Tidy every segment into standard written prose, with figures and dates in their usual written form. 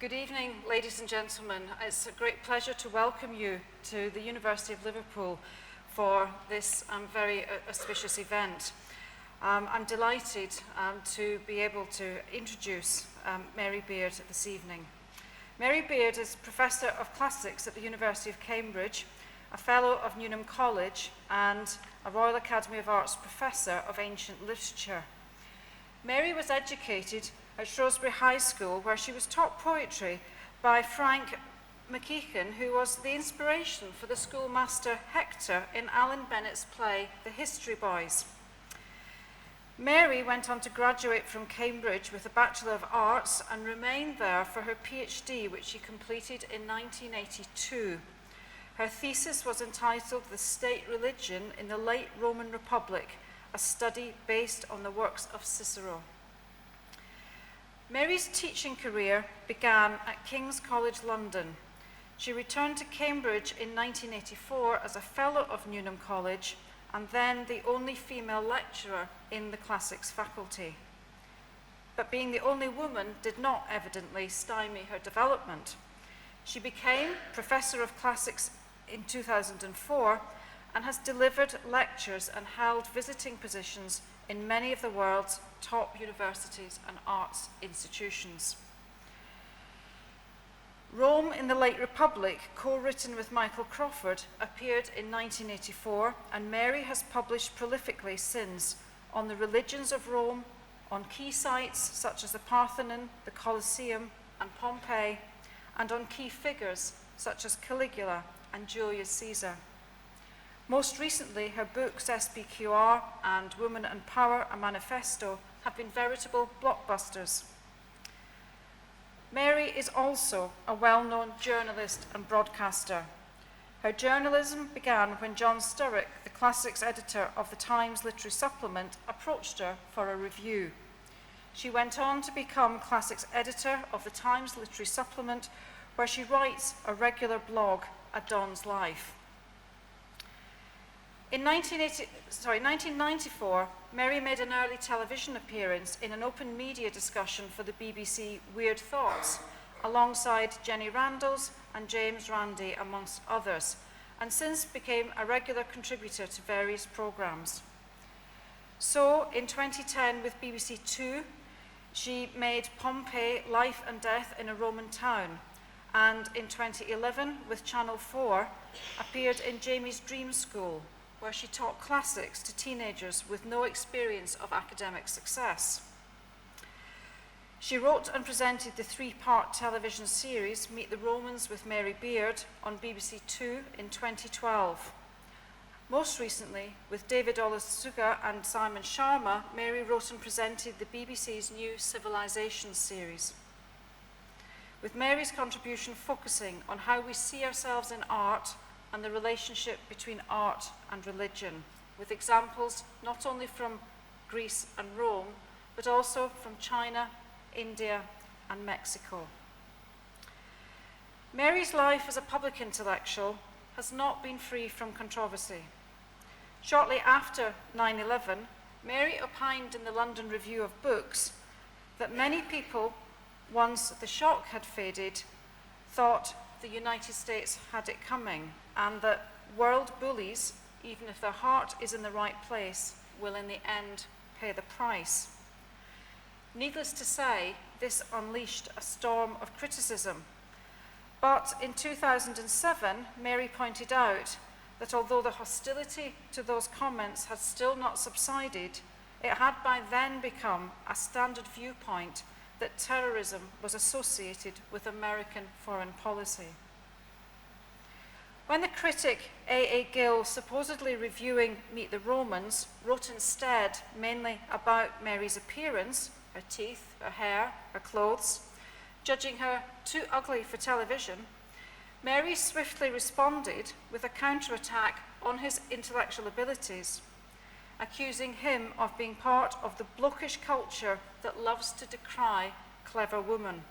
Good evening, ladies and gentlemen. It's a great pleasure to welcome you to the University of Liverpool for this very auspicious event. I'm delighted to be able to introduce Mary Beard this evening. Mary Beard is Professor of Classics at the University of Cambridge, a Fellow of Newnham College, and a Royal Academy of Arts Professor of Ancient Literature. Mary was educated at Shrewsbury High School, where she was taught poetry by Frank McEachin, who was the inspiration for the schoolmaster Hector in Alan Bennett's play The History Boys. Mary went on to graduate from Cambridge with a Bachelor of Arts and remained there for her PhD, which she completed in 1982. Her thesis was entitled The State Religion in the Late Roman Republic, a study based on the works of Cicero. Mary's teaching career began at King's College London. She returned to Cambridge in 1984 as a Fellow of Newnham College and then the only female lecturer in the Classics faculty. But being the only woman did not evidently stymie her development. She became Professor of Classics in 2004 and has delivered lectures and held visiting positions in many of the world's top universities and arts institutions. Rome in the Late Republic, co-written with Michael Crawford, appeared in 1984, and Mary has published prolifically since on the religions of Rome, on key sites such as the Parthenon, the Colosseum, and Pompey, and on key figures such as Caligula and Julius Caesar. Most recently, her books SPQR and Woman and Power, a Manifesto, have been veritable blockbusters. Mary is also a well-known journalist and broadcaster. Her journalism began when John Sturrock, the classics editor of the Times Literary Supplement, approached her for a review. She went on to become classics editor of the Times Literary Supplement, where she writes a regular blog, A Don's Life. In 1994, Mary made an early television appearance in an open media discussion for the BBC Weird Thoughts, alongside Jenny Randalls and James Randi, amongst others, and since became a regular contributor to various programmes. So, in 2010 with BBC Two, she made Pompey, Life and Death in a Roman Town, and in 2011 with Channel 4, appeared in Jamie's Dream School, where she taught classics to teenagers with no experience of academic success. She wrote and presented the three-part television series Meet the Romans with Mary Beard on BBC Two in 2012. Most recently, with David Olusoga and Simon Sharma, Mary wrote and presented the BBC's new Civilisations series, with Mary's contribution focusing on how we see ourselves in art and the relationship between art and religion, with examples not only from Greece and Rome, but also from China, India, and Mexico. Mary's life as a public intellectual has not been free from controversy. Shortly after 9/11, Mary opined in the London Review of Books that many people, once the shock had faded, thought the United States had it coming, and that world bullies, even if their heart is in the right place, will in the end pay the price. Needless to say, this unleashed a storm of criticism. But in 2007, Mary pointed out that although the hostility to those comments had still not subsided, it had by then become a standard viewpoint that terrorism was associated with American foreign policy. When the critic A.A. Gill, supposedly reviewing Meet the Romans, wrote instead mainly about Mary's appearance, her teeth, her hair, her clothes, judging her too ugly for television, Mary swiftly responded with a counterattack on his intellectual abilities, accusing him of being part of the blockish culture that loves to decry clever women.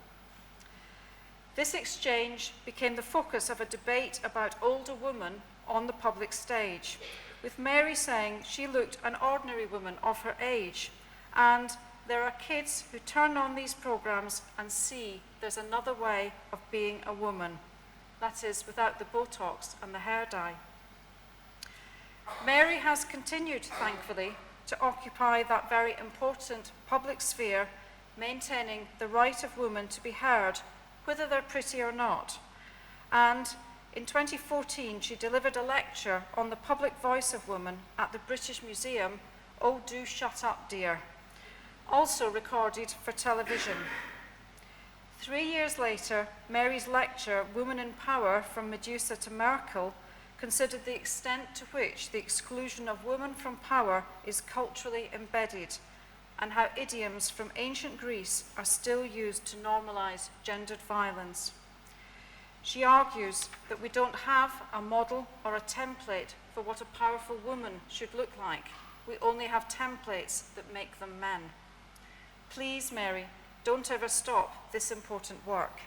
This exchange became the focus of a debate about older women on the public stage, with Mary saying she looked an ordinary woman of her age, and there are kids who turn on these programs and see there's another way of being a woman. That is, without the Botox and the hair dye. Mary has continued, thankfully, to occupy that very important public sphere, maintaining the right of women to be heard, whether they're pretty or not. And in 2014, she delivered a lecture on the public voice of women at the British Museum, Oh Do Shut Up Dear, also recorded for television. 3 years later, Mary's lecture, Women in Power, From Medusa to Merkel, considered the extent to which the exclusion of women from power is culturally embedded, and how idioms from ancient Greece are still used to normalize gendered violence. She argues that we don't have a model or a template for what a powerful woman should look like. We only have templates that make them men. Please, Mary, don't ever stop this important work.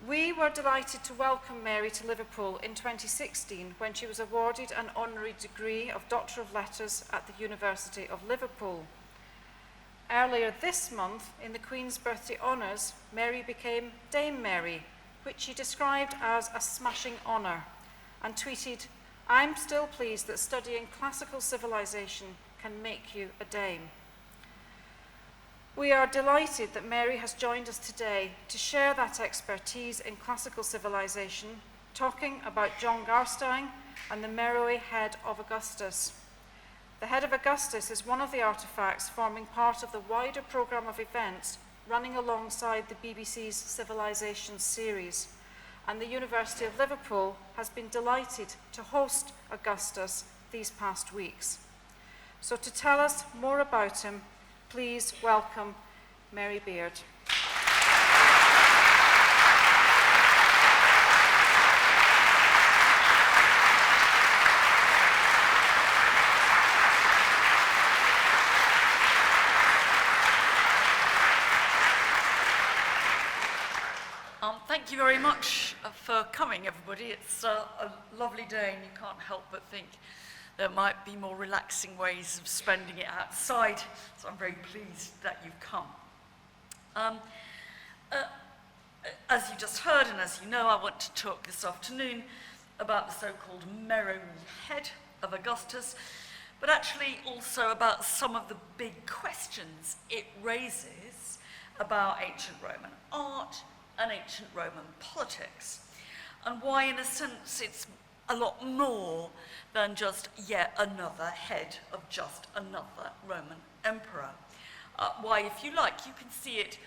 We were delighted to welcome Mary to Liverpool in 2016 when she was awarded an honorary degree of Doctor of Letters at the University of Liverpool. Earlier this month, in the Queen's Birthday Honours, Mary became Dame Mary, which she described as a smashing honour, and tweeted, "I'm still pleased that studying classical civilization can make you a dame." We are delighted that Mary has joined us today to share that expertise in classical civilization, talking about John Garstein and the Meroë Head of Augustus. The Head of Augustus is one of the artefacts forming part of the wider programme of events running alongside the BBC's Civilisations series, and the University of Liverpool has been delighted to host Augustus these past weeks. So to tell us more about him, please welcome Mary Beard. Thank you very much for coming, everybody. It's a lovely day, and you can't help but think there might be more relaxing ways of spending it outside, so I'm very pleased that you've come. As you just heard, and as you know, I want to talk this afternoon about the so-called Meroë Head of Augustus, but actually also about some of the big questions it raises about ancient Roman art and ancient Roman politics, and why, in a sense, it's a lot more than just yet another head of just another Roman emperor. Why, if you like, you can see it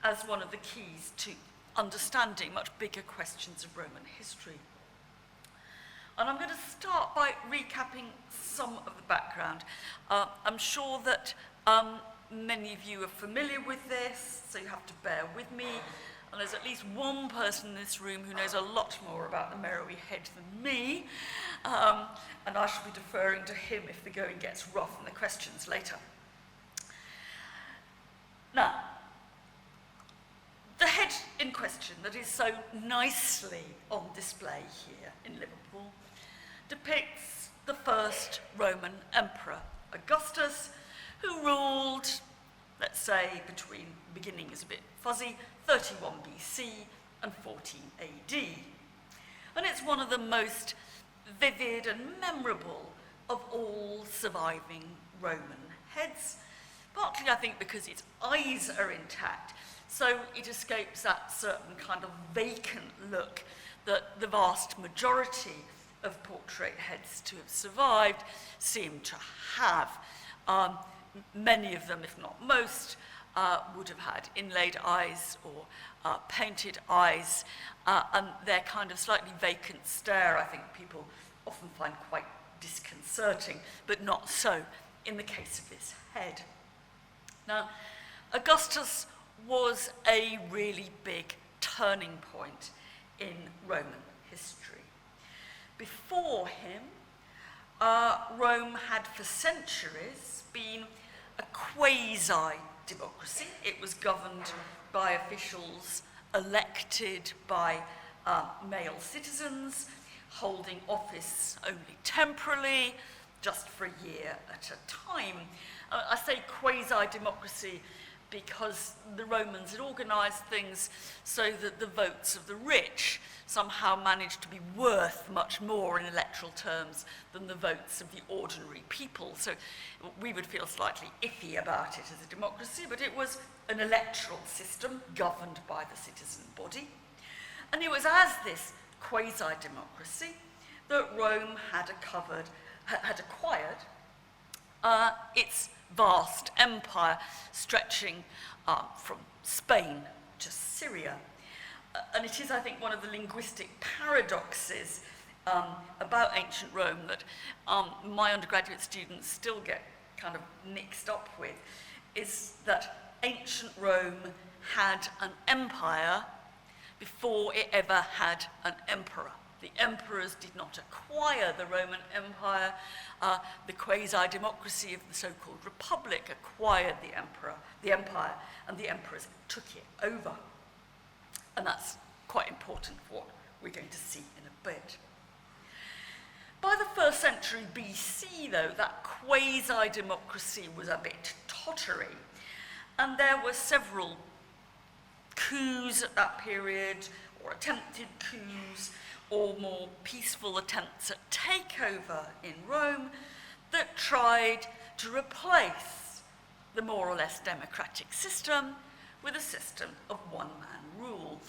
as one of the keys to understanding much bigger questions of Roman history. And I'm going to start by recapping some of the background. I'm sure that many of you are familiar with this, so you have to bear with me. And there's at least one person in this room who knows a lot more about the Meroë Head than me, and I shall be deferring to him if the going gets rough in the questions later. Now, the head in question that is so nicely on display here in Liverpool depicts the first Roman emperor, Augustus, who ruled, let's say, between, beginning is a bit fuzzy, 31 BC and 14 AD. And it's one of the most vivid and memorable of all surviving Roman heads, partly, I think, because its eyes are intact, so it escapes that certain kind of vacant look that the vast majority of portrait heads to have survived seem to have. Many of them, if not most, would have had inlaid eyes or painted eyes, and their kind of slightly vacant stare, I think people often find quite disconcerting, but not so in the case of this head. Now, Augustus was a really big turning point in Roman history. Before him, Rome had for centuries been a quasi-democracy. It was governed by officials elected by male citizens, holding office only temporarily, just for a year at a time. I say quasi-democracy because the Romans had organised things so that the votes of the rich somehow managed to be worth much more in electoral terms than the votes of the ordinary people. So we would feel slightly iffy about it as a democracy, but it was an electoral system governed by the citizen body. And it was as this quasi-democracy that Rome had acquired its vast empire stretching from Spain to Syria. And it is, I think, one of the linguistic paradoxes about ancient Rome that my undergraduate students still get kind of mixed up with, is that ancient Rome had an empire before it ever had an emperor. The emperors did not acquire the Roman Empire. The quasi-democracy of the so-called republic acquired the empire, and the emperors took it over. And that's quite important for what we're going to see in a bit. By the 1st century BC, though, that quasi-democracy was a bit tottery, and there were several coups at that period, or attempted coups, or more peaceful attempts at takeover in Rome that tried to replace the more or less democratic system with a system of one-man rule.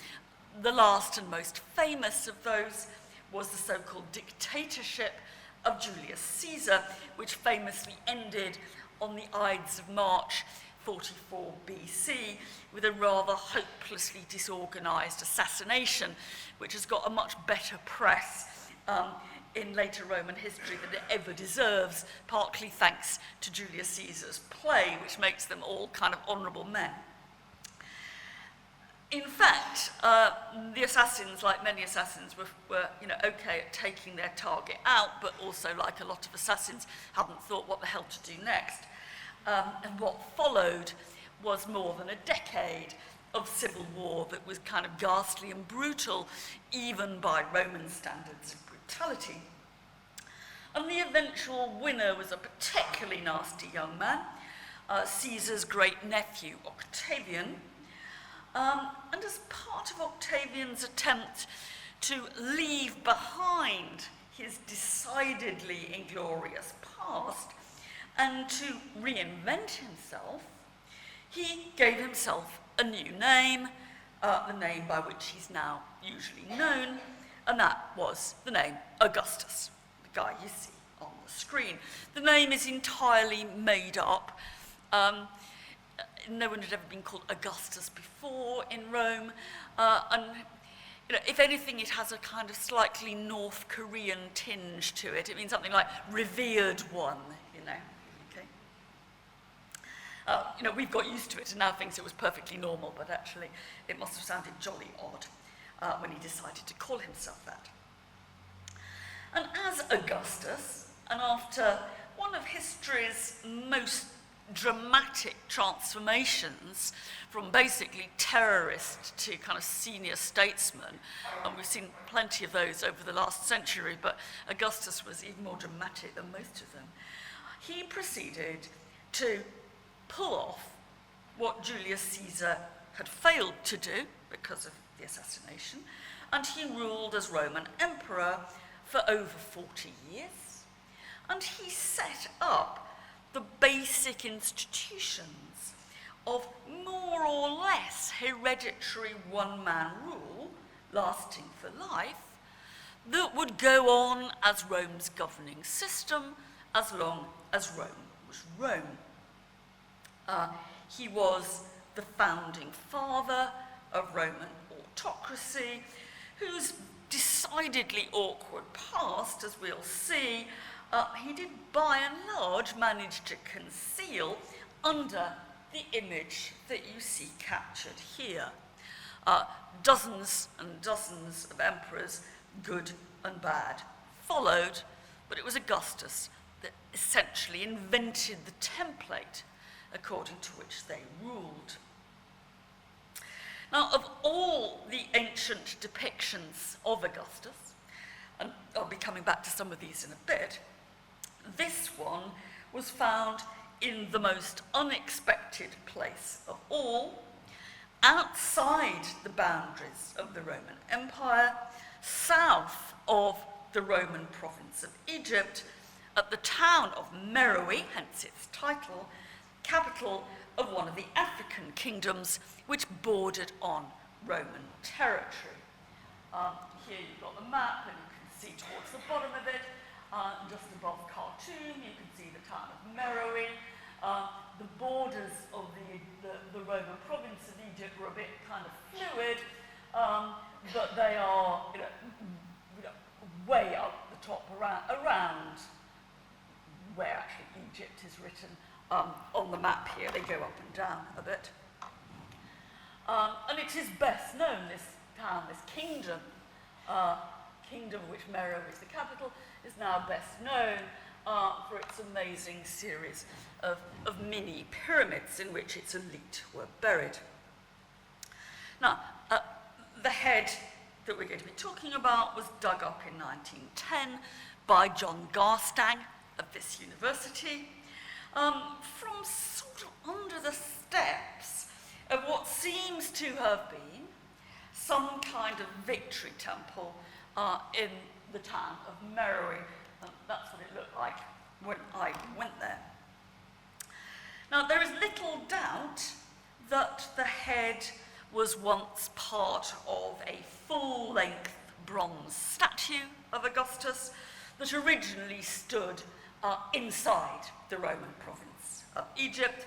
The last and most famous of those was the so-called dictatorship of Julius Caesar, which famously ended on the Ides of March 44 BC with a rather hopelessly disorganized assassination, which has got a much better press in later Roman history than it ever deserves, partly thanks to Julius Caesar's play, which makes them all kind of honourable men. In fact, the assassins, like many assassins, were okay at taking their target out, but also, like a lot of assassins, hadn't thought what the hell to do next. And what followed was more than a decade of civil war that was kind of ghastly and brutal, even by Roman standards of brutality. And the eventual winner was a particularly nasty young man, Caesar's great-nephew, Octavian. And as part of Octavian's attempt to leave behind his decidedly inglorious past and to reinvent himself, he gave himself a new name, the name by which he's now usually known, and that was the name Augustus, the guy you see on the screen. The name is entirely made up. No one had ever been called Augustus before in Rome, and if anything, it has a kind of slightly North Korean tinge to it. It means something like revered one, okay? We've got used to it and now thinks it was perfectly normal, but actually it must have sounded jolly odd when he decided to call himself that. And as Augustus, and after one of history's most dramatic transformations from basically terrorist to kind of senior statesman, and we've seen plenty of those over the last century, but Augustus was even more dramatic than most of them, he proceeded to pull off what Julius Caesar had failed to do because of the assassination, and he ruled as Roman emperor for over 40 years, and he set up the basic institutions of more or less hereditary one-man rule, lasting for life, that would go on as Rome's governing system as long as Rome was Rome. He was the founding father of Roman autocracy, whose decidedly awkward past, as we'll see, he did by and large manage to conceal under the image that you see captured here. Dozens and dozens of emperors, good and bad, followed, but it was Augustus that essentially invented the template according to which they ruled. Now, of all the ancient depictions of Augustus, and I'll be coming back to some of these in a bit, this one was found in the most unexpected place of all, outside the boundaries of the Roman Empire, south of the Roman province of Egypt, at the town of Meroë, hence its title, capital of one of the African kingdoms which bordered on Roman territory. Here you've got the map, and you can see towards the bottom of it, just above Khartoum, you can see the town of Meroë. The borders of the Roman province of Egypt were a bit kind of fluid, but they are way up the top around where actually Egypt is written on the map here. They go up and down a bit. And it is best known, this town, this kingdom, kingdom of which Mero is the capital, is now best known for its amazing series of mini pyramids in which its elite were buried. Now, the head that we're going to be talking about was dug up in 1910 by John Garstang of this university from sort of under the steps of what seems to have been some kind of victory temple in the town of Meroë. That's what it looked like when I went there. Now, there is little doubt that the head was once part of a full-length bronze statue of Augustus that originally stood inside the Roman province of Egypt,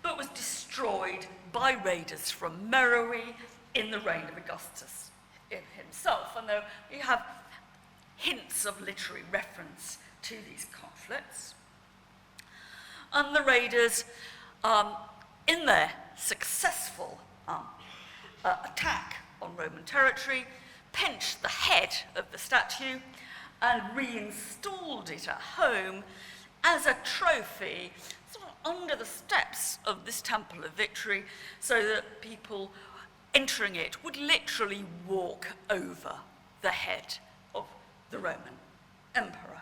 but was destroyed by raiders from Meroë in the reign of Augustus himself. And though we have hints of literary reference to these conflicts. And the raiders, in their successful attack on Roman territory, pinched the head of the statue and reinstalled it at home as a trophy sort of under the steps of this Temple of Victory, so that people entering it would literally walk over the head of the Roman emperor.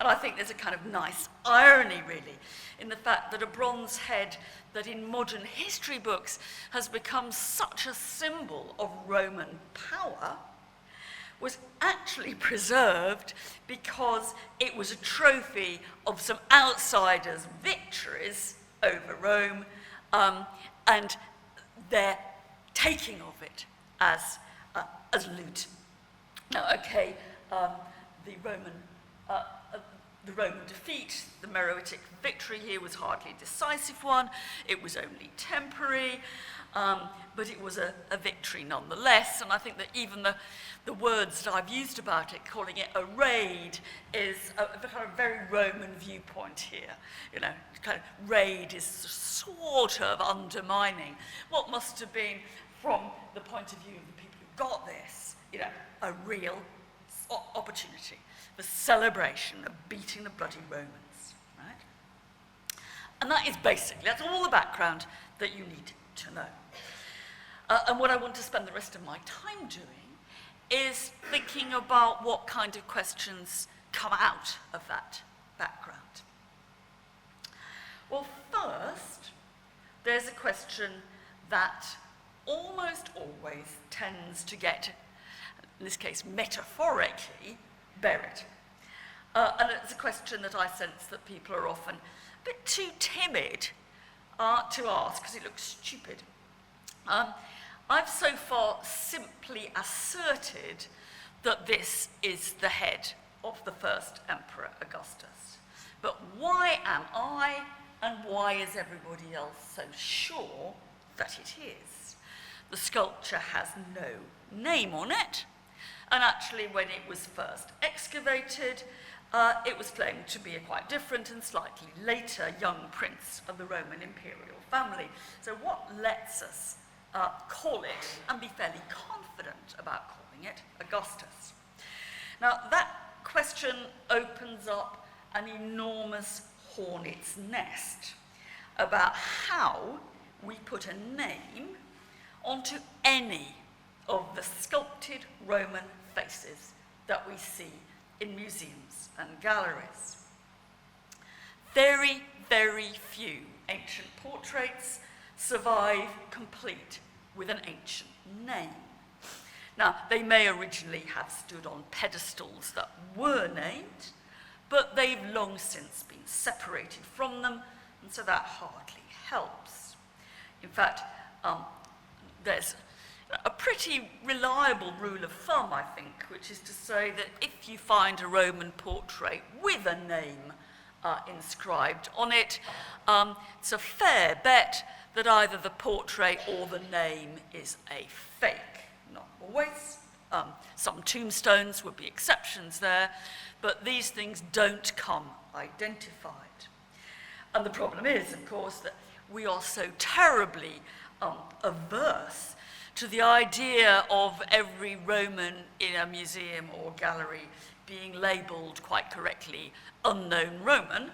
And I think there's a kind of nice irony, really, in the fact that a bronze head that in modern history books has become such a symbol of Roman power was actually preserved because it was a trophy of some outsiders' victories over Rome, and their taking of it as loot. Now, okay, the Roman defeat, the Meroitic victory here was hardly a decisive one. It was only temporary, but it was a victory nonetheless. And I think that even the words that I've used about it, calling it a raid, is a kind of very Roman viewpoint here. You know, kind of raid is sort of undermining what must have been, from the point of view of the people who got this, you know, a real opportunity for celebration of beating the bloody Romans, right? And that is basically, that's all the background that you need to know. And what I want to spend the rest of my time doing is thinking about what kind of questions come out of that background. Well, first, there's a question that almost always tends to get, in this case metaphorically, buried. And it's a question that I sense that people are often a bit too timid to ask because it looks stupid. I've so far simply asserted that this is the head of the first Emperor Augustus. But why am I, and why is everybody else so sure that it is? The sculpture has no name on it, and actually when it was first excavated, it was claimed to be a quite different and slightly later young prince of the Roman imperial family. So what lets us call it, and be fairly confident about calling it, Augustus? Now, that question opens up an enormous hornet's nest about how we put a name onto any of the sculpted Roman faces that we see in museums and galleries. Very, very few ancient portraits survive complete with an ancient name. Now, they may originally have stood on pedestals that were named, but they've long since been separated from them, and so that hardly helps. In fact, there's a pretty reliable rule of thumb, I think, which is to say that if you find a Roman portrait with a name inscribed on it, it's a fair bet that either the portrait or the name is a fake. Not always. Some tombstones would be exceptions there, but these things don't come identified. And the problem is, of course, that we are so terribly averse to the idea of every Roman in a museum or gallery being labelled quite correctly unknown Roman,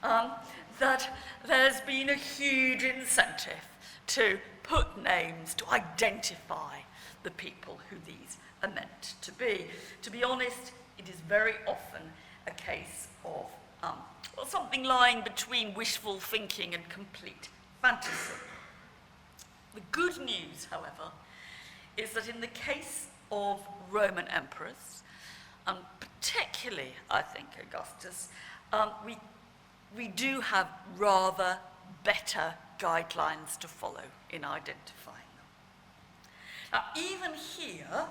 that there's been a huge incentive to put names to identify the people who these are meant to be. To be honest, it is very often a case of something lying between wishful thinking and complete fantasy. The good news, however, is that in the case of Roman emperors, and particularly, I think, Augustus, we do have rather better guidelines to follow in identifying them. Now, even here,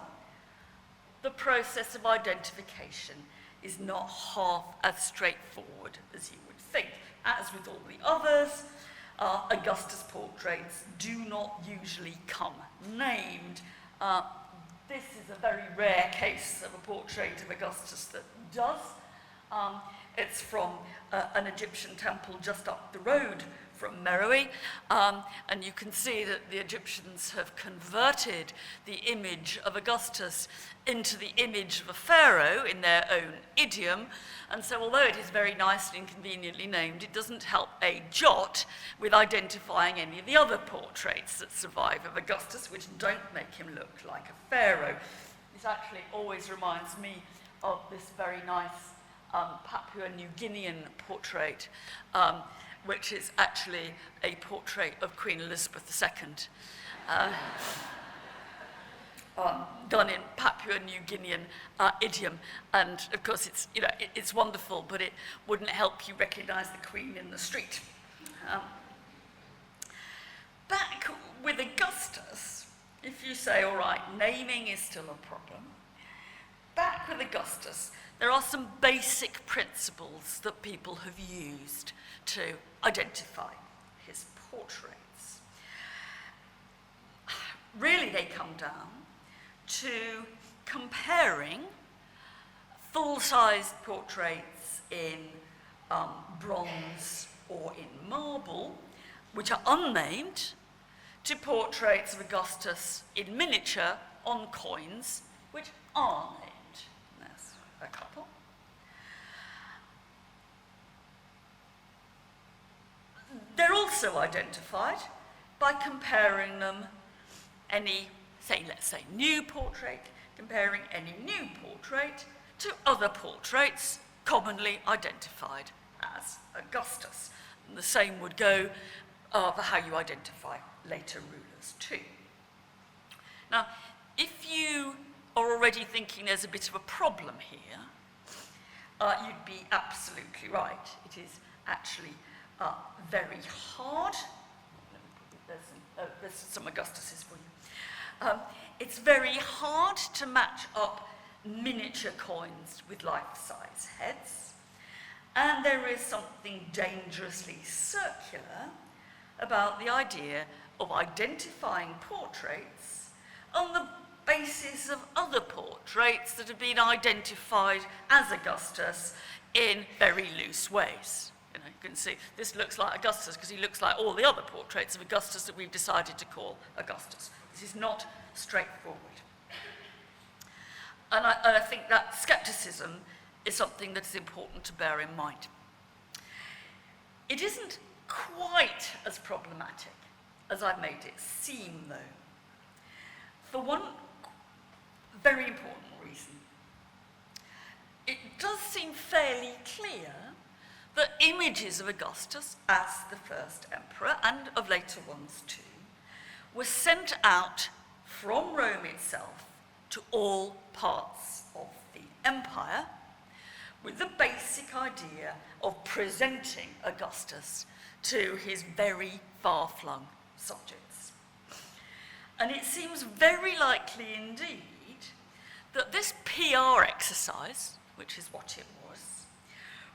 the process of identification is not half as straightforward as you would think. As with all the others, Augustus portraits do not usually come named. This is a very rare case of a portrait of Augustus that does. It's from an Egyptian temple just up the road from Meroë, and you can see that the Egyptians have converted the image of Augustus into the image of a pharaoh in their own idiom, and so although it is very nicely and conveniently named, it doesn't help a jot with identifying any of the other portraits that survive of Augustus, which don't make him look like a pharaoh. This actually always reminds me of this very nice Papua New Guinean portrait, which is actually a portrait of Queen Elizabeth II, done in Papua New Guinean idiom. And of course, it's wonderful, but it wouldn't help you recognise the Queen in the street. Back with Augustus, if you say, all right, naming is still a problem, back with Augustus, there are some basic principles that people have used to identify his portraits. Really, they come down to comparing full-sized portraits in bronze or in marble, which are unnamed, to portraits of Augustus in miniature on coins, which are named. There's a couple. They're also identified by comparing them let's say new portrait, comparing any new portrait to other portraits commonly identified as Augustus. And the same would go for how you identify later rulers too. Now, if you are already thinking there's a bit of a problem here, you'd be absolutely right. It is actually very hard. There's some Augustuses for you. It's very hard to match up miniature coins with life-size heads, and there is something dangerously circular about the idea of identifying portraits on the basis of other portraits that have been identified as Augustus in very loose ways. You can see this looks like Augustus because he looks like all the other portraits of Augustus that we've decided to call Augustus. This is not straightforward. And I think that skepticism is something that is important to bear in mind. It isn't quite as problematic as I've made it seem, though, for one very important reason. It does seem fairly clear that images of Augustus as the first emperor, and of later ones too, were sent out from Rome itself to all parts of the empire, with the basic idea of presenting Augustus to his very far-flung subjects. And it seems very likely indeed that this PR exercise, which is what it was,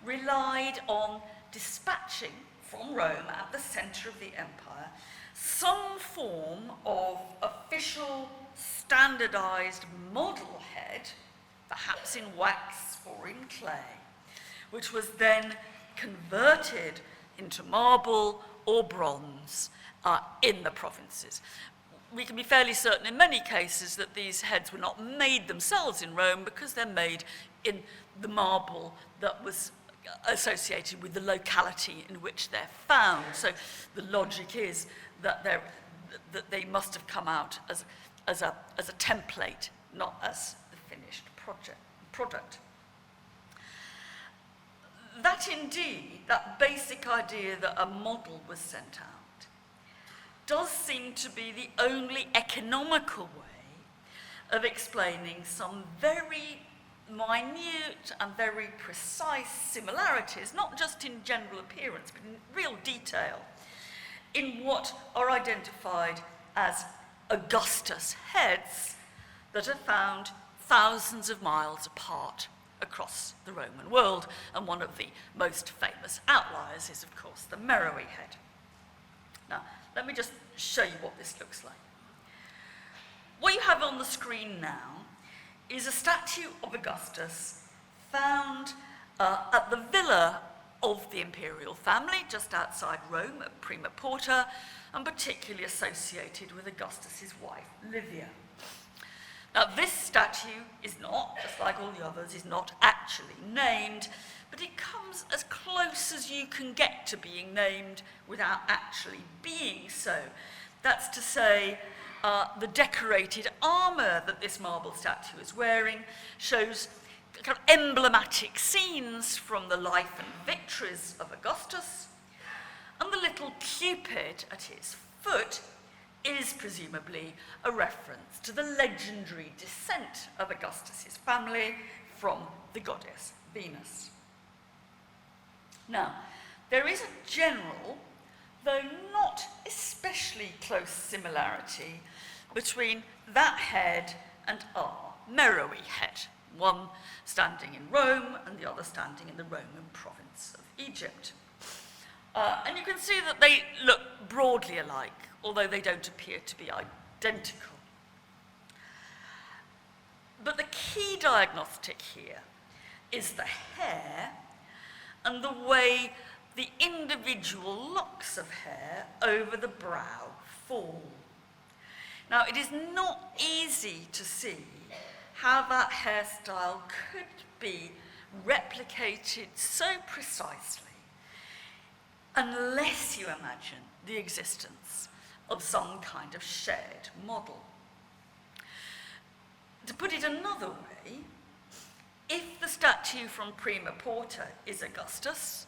relied on dispatching from Rome at the centre of the empire some form of official standardised model head, perhaps in wax or in clay, which was then converted into marble or bronze in the provinces. We can be fairly certain in many cases that these heads were not made themselves in Rome because they're made in the marble that was associated with the locality in which they're found. So the logic is that they must have come out as a template, not as the finished product. That indeed, that basic idea that a model was sent out, does seem to be the only economical way of explaining some very minute and very precise similarities, not just in general appearance, but in real detail, in what are identified as Augustus heads that are found thousands of miles apart across the Roman world. And one of the most famous outliers is, of course, the Meroë Head. Now, let me just show you what this looks like. What you have on the screen now is a statue of Augustus found at the villa of the imperial family just outside Rome at Prima Porta, and particularly associated with Augustus's wife, Livia. Now, this statue is not, just like all the others, is not actually named, but it comes as close as you can get to being named without actually being so. That's to say, the decorated armour that this marble statue is wearing shows kind of emblematic scenes from the life and victories of Augustus, and the little Cupid at his foot is presumably a reference to the legendary descent of Augustus's family from the goddess Venus. Now, there is a general, though not especially close similarity between that head and our Meroë Head, one standing in Rome and the other standing in the Roman province of Egypt. And you can see that they look broadly alike, although they don't appear to be identical. But the key diagnostic here is the hair and the way the individual locks of hair over the brow fall. Now, it is not easy to see how that hairstyle could be replicated so precisely unless you imagine the existence of some kind of shared model. To put it another way, if the statue from Prima Porta is Augustus,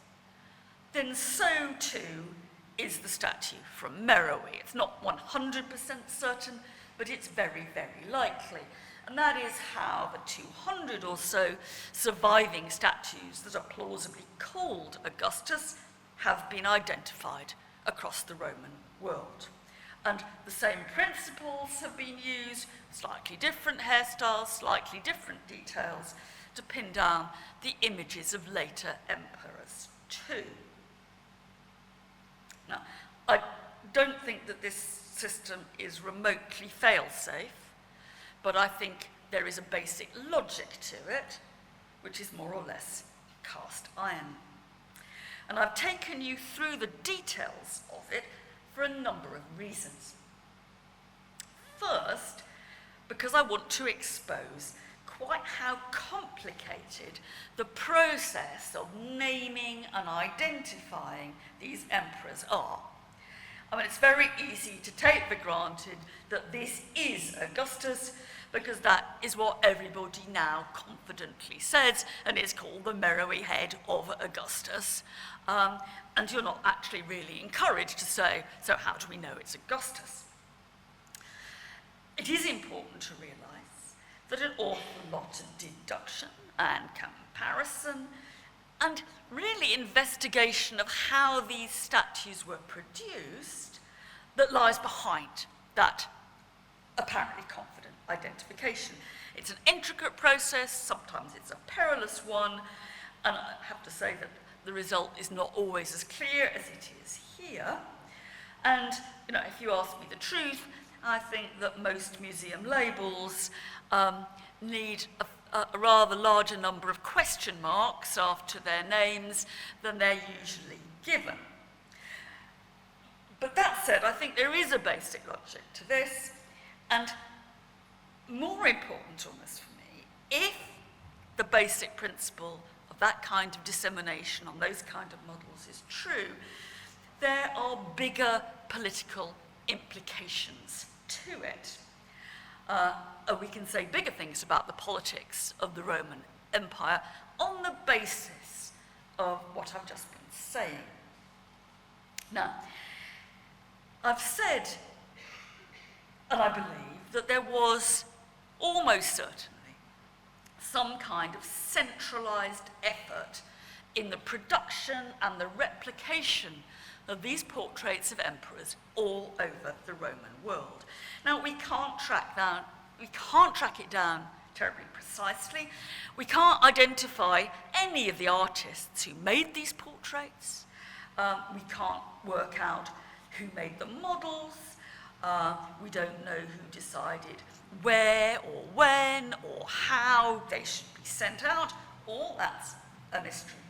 then so too is the statue from Meroë. It's not 100% certain, but it's very, very likely. And that is how the 200 or so surviving statues that are plausibly called Augustus have been identified across the Roman world. And the same principles have been used, slightly different hairstyles, slightly different details, to pin down the images of later emperors too. Now, I don't think that this system is remotely fail-safe, but I think there is a basic logic to it, which is more or less cast iron. And I've taken you through the details of it for a number of reasons. First, because I want to expose quite how complicated the process of naming and identifying these emperors are. I mean, it's very easy to take for granted that this is Augustus, because that is what everybody now confidently says, and it's called the Meroë Head of Augustus. And you're not actually really encouraged to say, so how do we know it's Augustus? It is important to realise that an awful lot of deduction and comparison and really investigation of how these statues were produced that lies behind that apparently confident identification. It's an intricate process, sometimes it's a perilous one, and I have to say that the result is not always as clear as it is here. And, you know, if you ask me the truth, I think that most museum labels need a rather larger number of question marks after their names than they're usually given. But that said, I think there is a basic logic to this, and more important almost for me, if the basic principle of that kind of dissemination on those kind of models is true, there are bigger political implications to it. We can say bigger things about the politics of the Roman Empire on the basis of what I've just been saying. Now, I've said, and I believe, that there was almost certainly some kind of centralised effort in the production and the replication of these portraits of emperors all over the Roman world. Now, we can't track it down terribly precisely. We can't identify any of the artists who made these portraits. We can't work out who made the models. We don't know who decided where or when or how they should be sent out. All that's a mystery.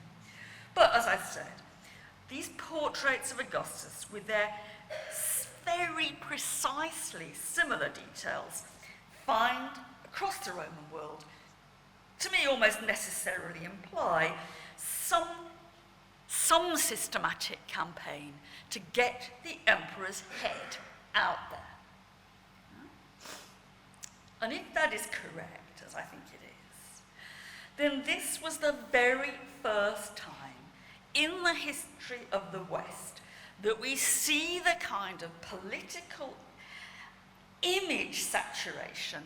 But as I said, these portraits of Augustus, with their very precisely similar details, find across the Roman world, to me almost necessarily imply some systematic campaign to get the emperor's head out there. And if that is correct, as I think it is, then this was the very first time in the history of the West that we see the kind of political image saturation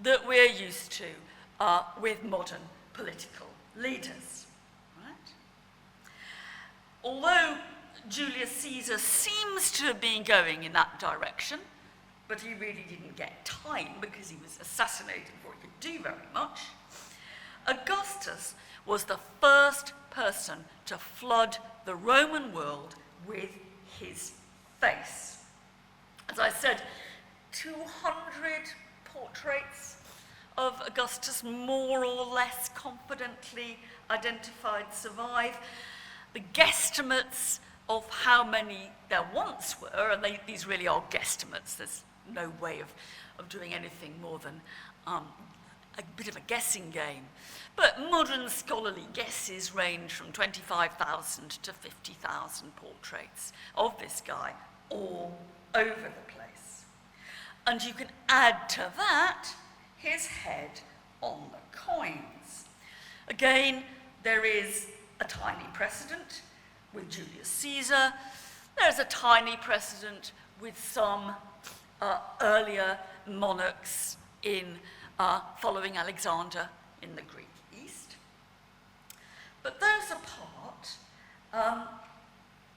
that we're used to with modern political leaders. Right? Although Julius Caesar seems to have been going in that direction, but he really didn't get time because he was assassinated before he could do very much, Augustus was the first person to flood the Roman world with his face. As I said, 200 portraits of Augustus more or less confidently identified survive. The guesstimates of how many there once were, and these really are guesstimates, there's no way of doing anything more than a bit of a guessing game. But modern scholarly guesses range from 25,000 to 50,000 portraits of this guy all over the place. And you can add to that his head on the coins. Again, there is a tiny precedent with Julius Caesar. There's a tiny precedent with some earlier monarchs following Alexander in the Greek East. But those apart,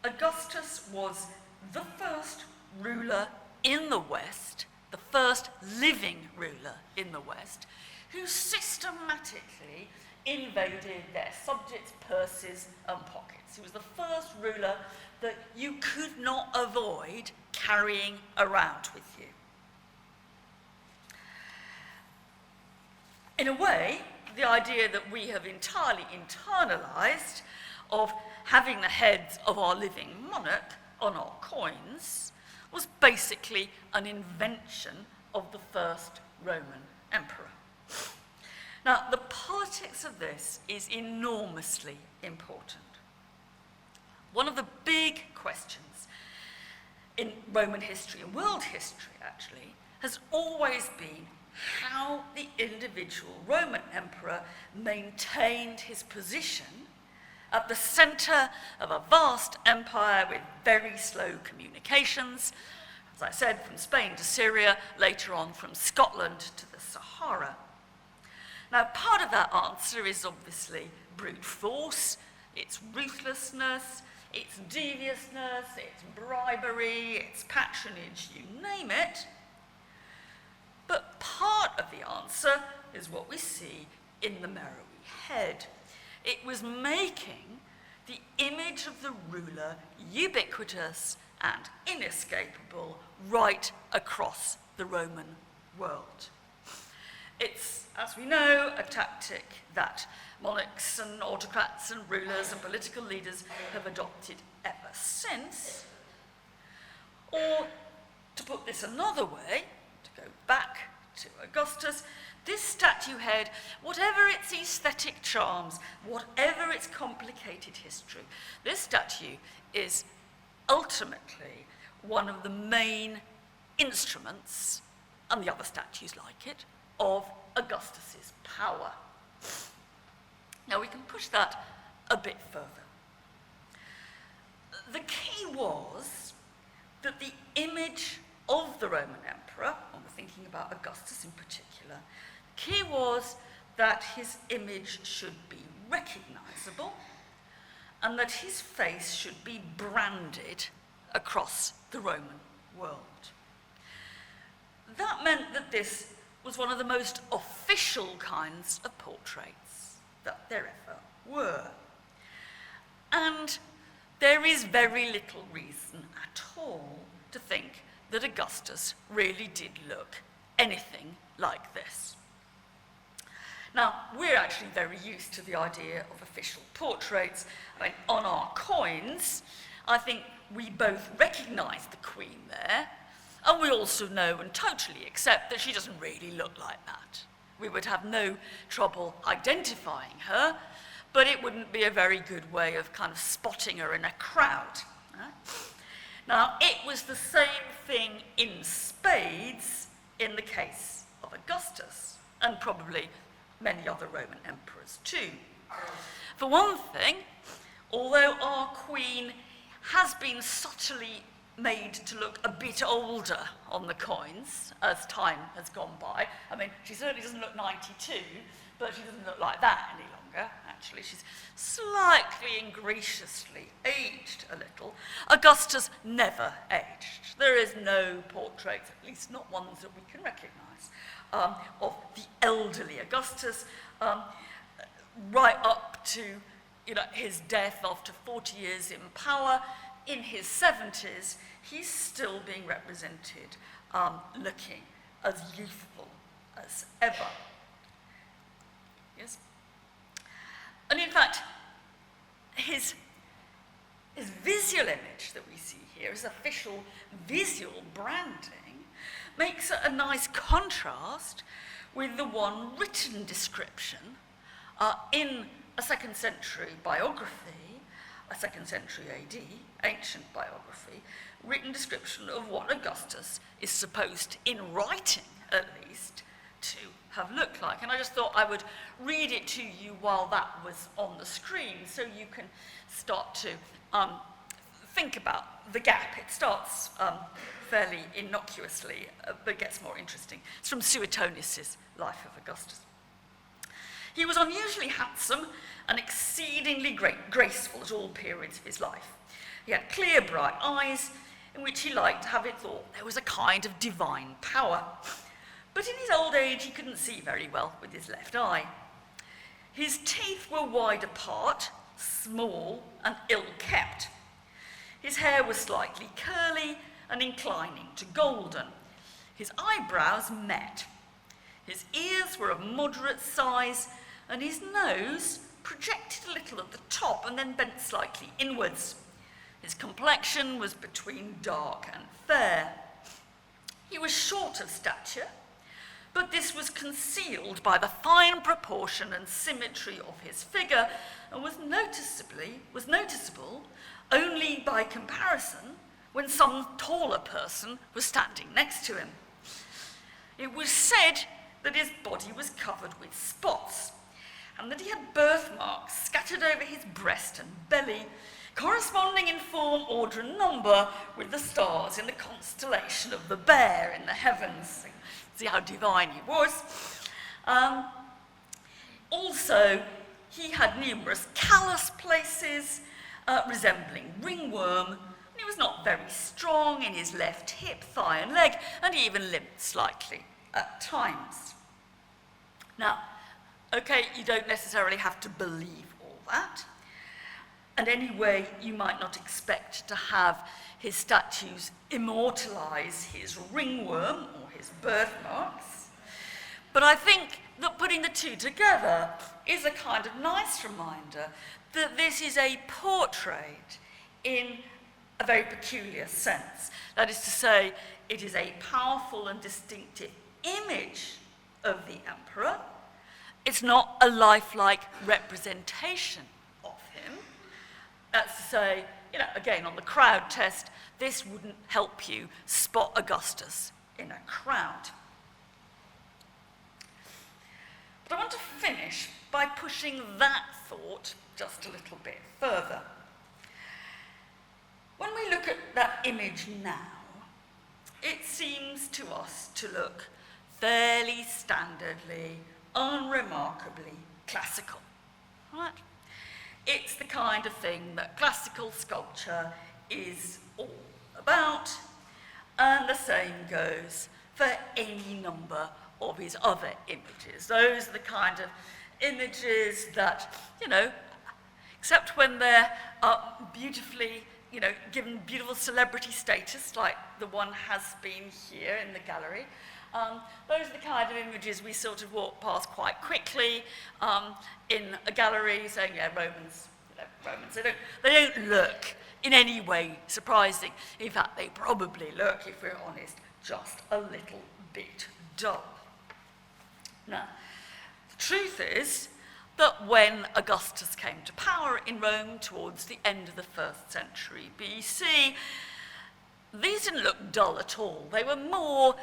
Augustus was the first ruler in the West, the first living ruler in the West, who systematically invaded their subjects' purses and pockets. He was the first ruler that you could not avoid carrying around with you. In a way, the idea that we have entirely internalized of having the heads of our living monarch on our coins was basically an invention of the first Roman emperor. Now, the politics of this is enormously important. One of the big questions in Roman history and world history, actually, has always been how the individual Roman emperor maintained his position at the centre of a vast empire with very slow communications, as I said, from Spain to Syria, later on from Scotland to the Sahara. Now, part of that answer is obviously brute force, its ruthlessness, its deviousness, its bribery, its patronage, you name it. But part of the answer is what we see in the Meroë Head. It was making the image of the ruler ubiquitous and inescapable right across the Roman world. It's, as we know, a tactic that monarchs and autocrats and rulers and political leaders have adopted ever since. Or, to put this another way, to go back to Augustus, this statue head, whatever its aesthetic charms, whatever its complicated history, this statue is ultimately one of the main instruments, and the other statues like it, of Augustus's power. Now we can push that a bit further. The key was that the image of the Roman emperor, and we're thinking about Augustus in particular, the key was that his image should be recognizable and that his face should be branded across the Roman world. That meant that this was one of the most official kinds of portraits that there ever were. And there is very little reason at all to think that Augustus really did look anything like this. Now, we're actually very used to the idea of official portraits. I mean, on our coins, I think we both recognise the Queen there, and we also know and totally accept that she doesn't really look like that. We would have no trouble identifying her, but it wouldn't be a very good way of kind of spotting her in a crowd. Now, it was the same thing in spades in the case of Augustus, and probably many other Roman emperors too. For one thing, although our Queen has been subtly made to look a bit older on the coins as time has gone by. I mean, she certainly doesn't look 92, but she doesn't look like that any longer, actually. She's slightly and graciously aged a little. Augustus never aged. There is no portrait, at least not ones that we can recognise, of the elderly Augustus, right up to his death after 40 years in power. In his 70s, he's still being represented looking as youthful as ever. Yes? And in fact, his visual image that we see here, his official visual branding, makes a nice contrast with the one written description in a 2nd century biography, a 2nd century AD, ancient biography, written description of what Augustus is supposed, in writing at least, to have looked like. And I just thought I would read it to you while that was on the screen, so you can start to think about the gap. It starts fairly innocuously, but gets more interesting. It's from Suetonius' Life of Augustus. He was unusually handsome and exceedingly graceful at all periods of his life. He had clear, bright eyes, in which he liked to have it thought there was a kind of divine power. But in his old age, he couldn't see very well with his left eye. His teeth were wide apart, small, and ill-kept. His hair was slightly curly and inclining to golden. His eyebrows met. His ears were of moderate size, and his nose projected a little at the top and then bent slightly inwards. His complexion was between dark and fair. He was short of stature, but this was concealed by the fine proportion and symmetry of his figure, and was noticeable only by comparison when some taller person was standing next to him. It was said that his body was covered with spots, and that he had birthmarks scattered over his breast and belly, corresponding in form, order, and number with the stars in the constellation of the Bear in the heavens. See how divine he was. Also, he had numerous callous places resembling ringworm, and he was not very strong in his left hip, thigh, and leg, and he even limped slightly at times. Now, okay, you don't necessarily have to believe all that. And anyway, you might not expect to have his statues immortalize his ringworm or his birthmarks. But I think that putting the two together is a kind of nice reminder that this is a portrait in a very peculiar sense. That is to say, it is a powerful and distinctive image of the emperor. It's not a lifelike representation of him. That's to say, you know, again, on the crowd test, this wouldn't help you spot Augustus in a crowd. But I want to finish by pushing that thought just a little bit further. When we look at that image now, it seems to us to look fairly standardly, unremarkably classical, right? It's the kind of thing that classical sculpture is all about, and the same goes for any number of his other images. Those are the kind of images that, you know, except when they're beautifully, you know, given beautiful celebrity status, like the one has been here in the gallery, those are the kind of images we sort of walk past quite quickly in a gallery, saying, yeah, Romans, you know, Romans. They don't look in any way surprising. In fact, they probably look, if we're honest, just a little bit dull. Now, the truth is that when Augustus came to power in Rome towards the end of the 1st century BC, these didn't look dull at all. They were more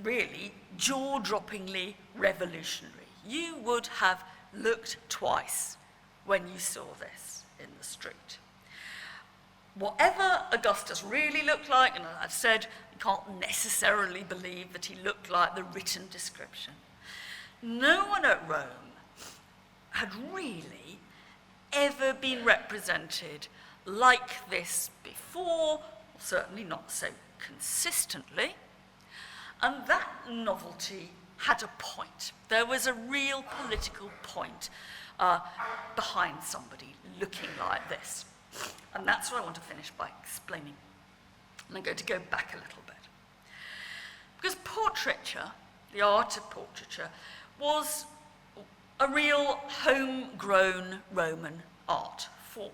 really jaw-droppingly revolutionary. You would have looked twice when you saw this in the street. Whatever Augustus really looked like, and as I've said, you can't necessarily believe that he looked like the written description. No one at Rome had really ever been represented like this before, or certainly not so consistently. And that novelty had a point. There was a real political point behind somebody looking like this. And that's what I want to finish by explaining. And I'm going to go back a little bit. Because portraiture, the art of portraiture, was a real homegrown Roman art form,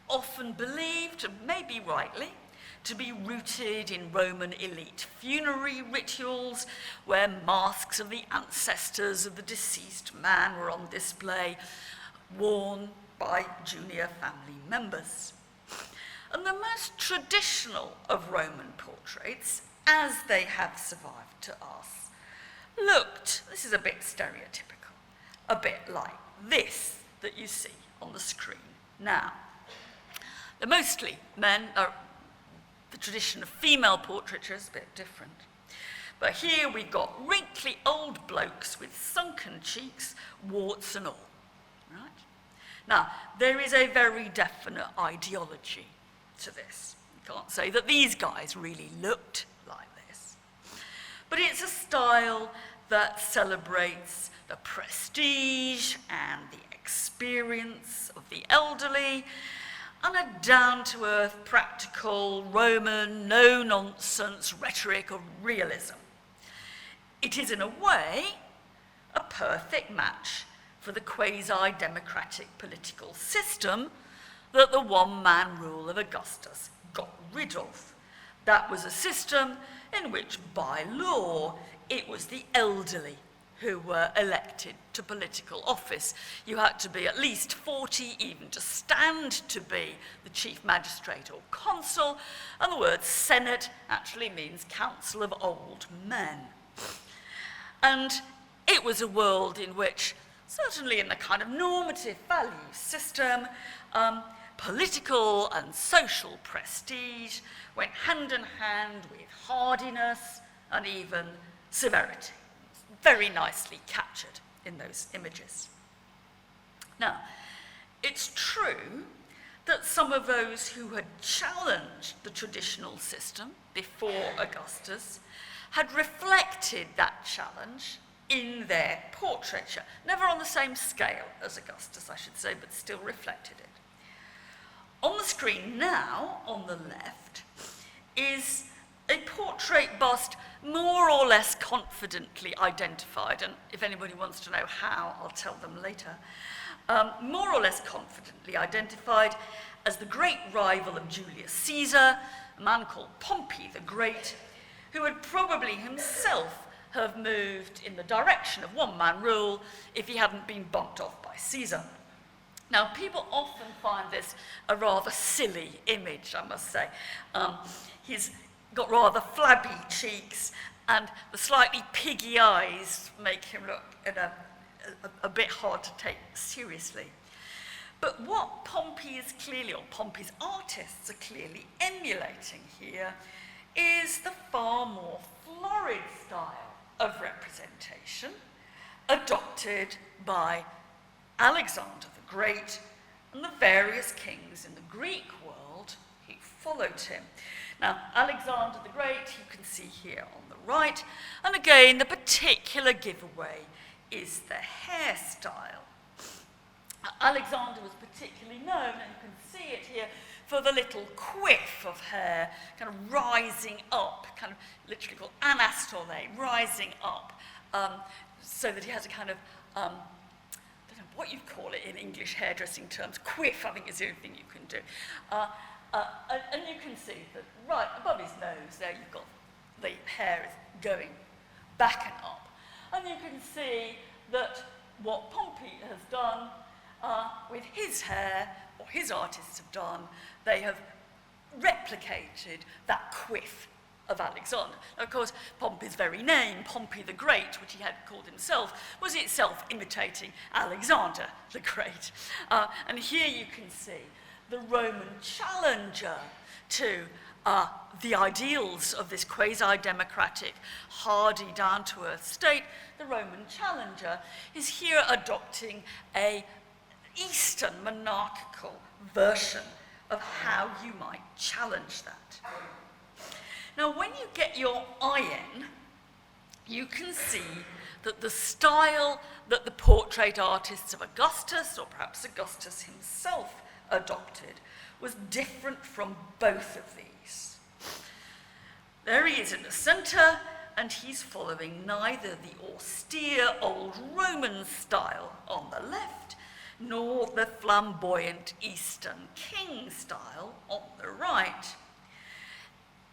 often believed, maybe rightly, to be rooted in Roman elite funerary rituals, where masks of the ancestors of the deceased man were on display, worn by junior family members. And the most traditional of Roman portraits, as they have survived to us, looked, this is a bit stereotypical, a bit like this that you see on the screen now. They're mostly men. The tradition of female portraiture is a bit different. But here we've got wrinkly old blokes with sunken cheeks, warts and all. Right? Now, there is a very definite ideology to this. You can't say that these guys really looked like this. But it's a style that celebrates the prestige and the experience of the elderly, and a down-to-earth, practical, Roman, no-nonsense rhetoric of realism. It is, in a way, a perfect match for the quasi-democratic political system that the one-man rule of Augustus got rid of. That was a system in which, by law, it was the elderly who were elected to political office. You had to be at least 40 even to stand to be the chief magistrate or consul, and the word Senate actually means council of old men. And it was a world in which, certainly in the kind of normative value system, political and social prestige went hand in hand with hardiness and even severity. Very nicely captured in those images. Now, it's true that some of those who had challenged the traditional system before Augustus had reflected that challenge in their portraiture. Never on the same scale as Augustus, I should say, but still reflected it. On the screen now, on the left, is a portrait bust more or less confidently identified, and if anybody wants to know how, I'll tell them later, more or less confidently identified as the great rival of Julius Caesar, a man called Pompey the Great, who would probably himself have moved in the direction of one-man rule if he hadn't been bumped off by Caesar. Now, people often find this a rather silly image, I must say. He's got rather flabby cheeks, and the slightly piggy eyes make him look a bit hard to take seriously. But what Pompey is clearly, or Pompey's artists are clearly emulating here, is the far more florid style of representation adopted by Alexander the Great and the various kings in the Greek world who followed him. Now, Alexander the Great, you can see here on the right, and again, the particular giveaway is the hairstyle. Alexander was particularly known, and you can see it here, for the little quiff of hair, kind of rising up, kind of literally called anastole, rising up, so that he has a kind of, I don't know what you call it in English hairdressing terms, quiff, I think is the only thing you can do. And you can see that right above his nose there, you've got the hair is going back and up. And you can see that what Pompey has done with his hair, or his artists have done, they have replicated that quiff of Alexander. Now, of course, Pompey's very name, Pompey the Great, which he had called himself, was itself imitating Alexander the Great. And here you can see the Roman challenger to the ideals of this quasi-democratic, hardy, down-to-earth state. The Roman challenger is here adopting an Eastern monarchical version of how you might challenge that. Now, when you get your eye in, you can see that the style that the portrait artists of Augustus, or perhaps Augustus himself, adopted was different from both of these. There he is in the centre, and he's following neither the austere old Roman style on the left, nor the flamboyant Eastern king style on the right.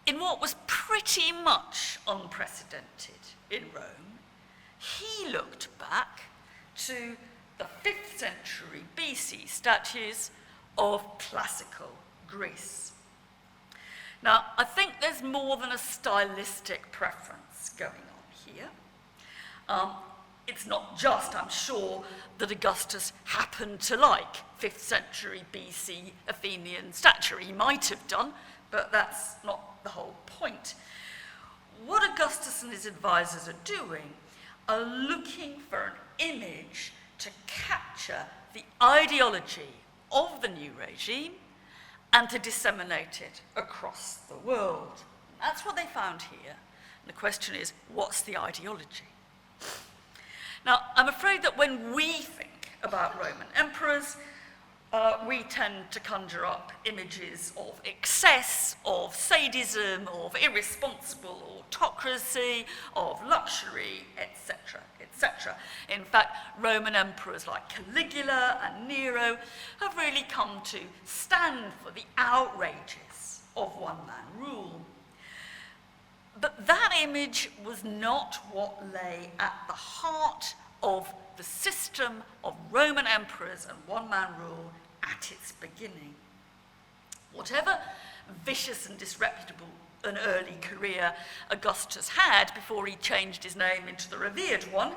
In what was pretty much unprecedented in Rome, he looked back to the 5th century BC statues of classical Greece. Now, I think there's more than a stylistic preference going on here. It's not just, I'm sure, that Augustus happened to like 5th century BC Athenian statuary. He might have done, but that's not the whole point. What Augustus and his advisors are doing are looking for an image to capture the ideology of the new regime and to disseminate it across the world. That's what they found here. And the question is, what's the ideology? Now, I'm afraid that when we think about Roman emperors, we tend to conjure up images of excess, of sadism, of irresponsible autocracy, of luxury, etc., etc. In fact, Roman emperors like Caligula and Nero have really come to stand for the outrages of one-man rule. But that image was not what lay at the heart of the system of Roman emperors and one-man rule at its beginning. Whatever vicious and disreputable an early career Augustus had before he changed his name into the revered one,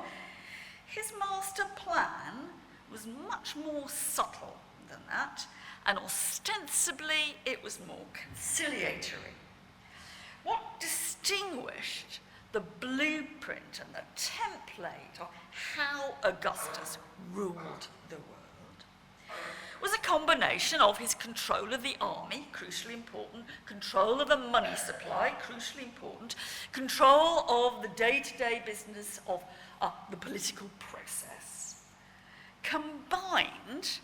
his master plan was much more subtle than that, and ostensibly it was more conciliatory. What distinguished the blueprint and the template of how Augustus ruled the world was a combination of his control of the army, crucially important, control of the money supply, crucially important, control of the day-to-day business of the political process, combined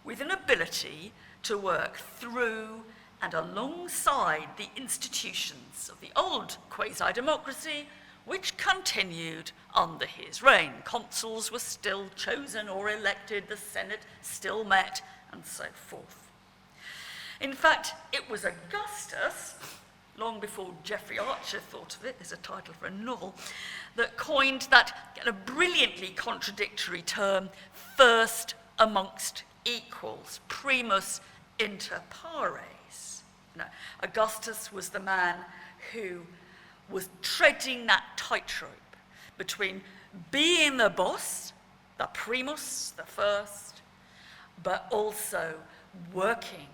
with an ability to work through and alongside the institutions of the old quasi-democracy, which continued under his reign. Consuls were still chosen or elected, the Senate still met, and so forth. In fact, it was Augustus, long before Geoffrey Archer thought of it as a title for a novel, that coined that brilliantly contradictory term, first amongst equals, primus inter pares. Now, Augustus was the man who was treading that tightrope between being the boss, the primus, the first, but also working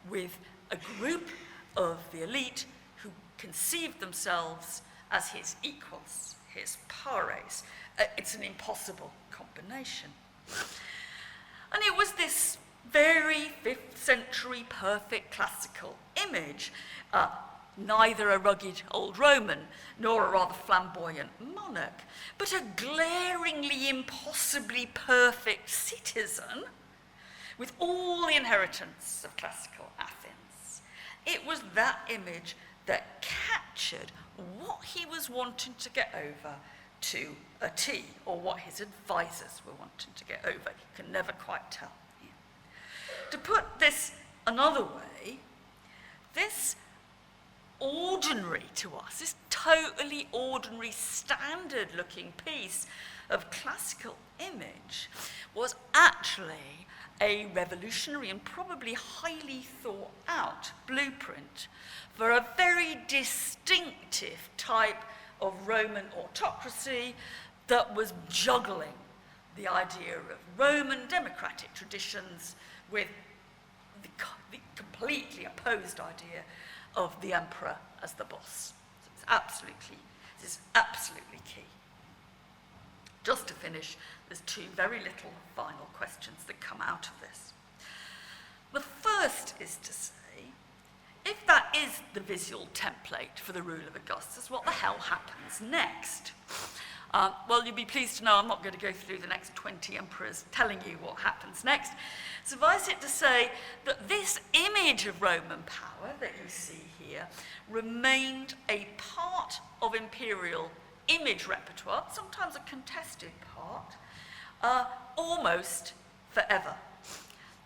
with a group of the elite who conceived themselves as his equals, his pares. It's an impossible combination. And it was this very 5th century perfect classical image, neither a rugged old Roman nor a rather flamboyant monarch, but a glaringly impossibly perfect citizen with all the inheritance of classical Athens. It was that image that captured what he was wanting to get over to a T, or what his advisors were wanting to get over. You can never quite tell. To put this another way, this ordinary to us, this totally ordinary, standard-looking piece of classical image was actually a revolutionary and probably highly thought out blueprint for a very distinctive type of Roman autocracy that was juggling the idea of Roman democratic traditions with the completely opposed idea of the emperor as the boss. So this is absolutely key. Just to finish, there's 2 very little final questions that come out of this. The first is to say, if that is the visual template for the rule of Augustus, what the hell happens next? Well, you'll be pleased to know I'm not going to go through the next 20 emperors telling you what happens next. Suffice it to say that this image of Roman power that you see here remained a part of imperial image repertoire, sometimes a contested part, almost forever.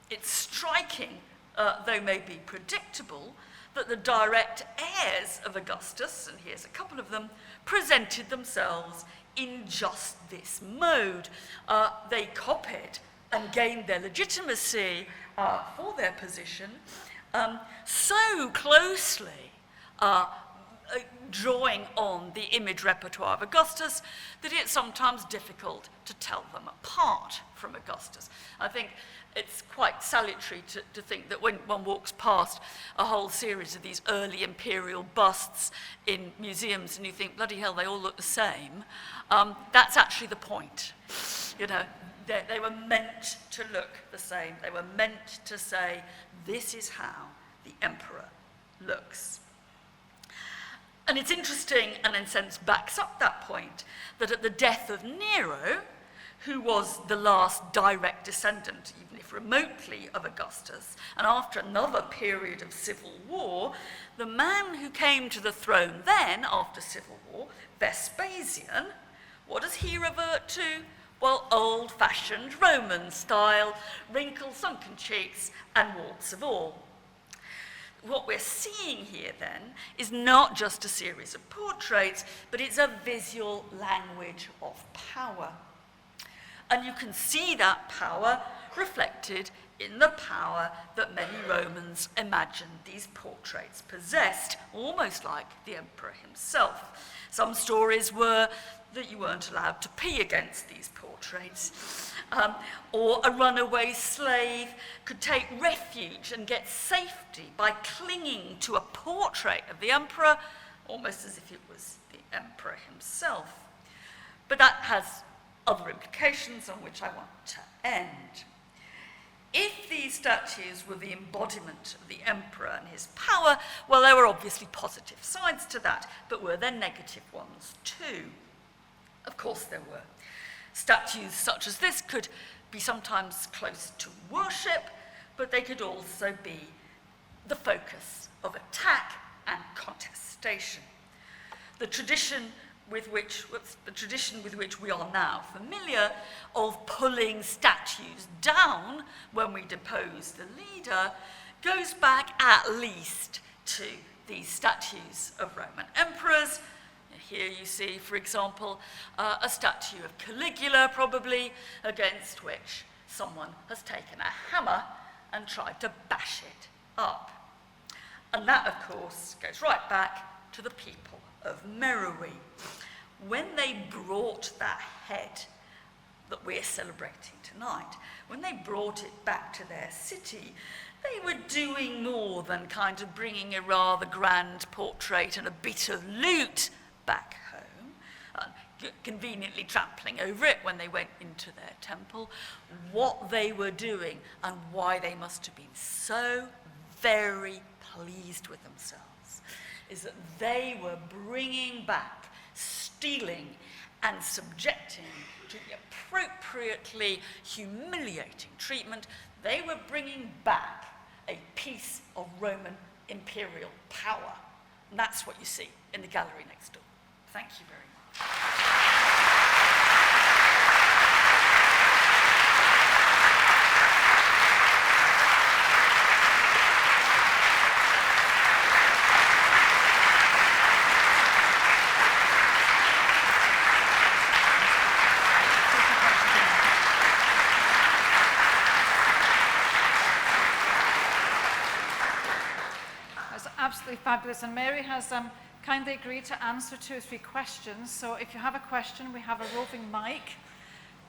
It's striking, though maybe predictable, that the direct heirs of Augustus, and here's a couple of them, presented themselves in just this mode. They copied and gained their legitimacy for their position so closely, drawing on the image repertoire of Augustus, that it's sometimes difficult to tell them apart from Augustus. I think it's quite salutary to think that when one walks past a whole series of these early imperial busts in museums and you think, bloody hell, they all look the same, that's actually the point. You know, they were meant to look the same. They were meant to say, this is how the emperor looks. And it's interesting, and in a sense backs up that point, that at the death of Nero, who was the last direct descendant, even if remotely, of Augustus, and after another period of civil war, the man who came to the throne then, after civil war, Vespasian, what does he revert to? Well, old-fashioned Roman style, wrinkle, sunken cheeks, and warts of all. What we're seeing here, then, is not just a series of portraits, but it's a visual language of power. And you can see that power reflected in the power that many Romans imagined these portraits possessed, almost like the emperor himself. Some stories were that you weren't allowed to pee against these portraits. Or a runaway slave could take refuge and get safety by clinging to a portrait of the emperor, almost as if it was the emperor himself. But that has other implications on which I want to end. If these statues were the embodiment of the emperor and his power, well, there were obviously positive sides to that, but were there negative ones too? Of course there were. Statues such as this could be sometimes close to worship, but they could also be the focus of attack and contestation. The tradition with which we are now familiar of pulling statues down when we depose the leader goes back at least to these statues of Roman emperors. Here you see, for example, a statue of Caligula, probably, against which someone has taken a hammer and tried to bash it up. And that, of course, goes right back to the people of Meroë. When they brought that head that we're celebrating tonight, when they brought it back to their city, they were doing more than kind of bringing a rather grand portrait and a bit of loot back home, conveniently trampling over it when they went into their temple. What they were doing and why they must have been so very pleased with themselves is that they were bringing back, stealing and subjecting to the appropriately humiliating treatment. They were bringing back a piece of Roman imperial power. And that's what you see in the gallery next door. Thank you very much. Absolutely fabulous, and Mary has kindly agreed to answer 2 or 3 questions. So if you have a question, we have a roving mic.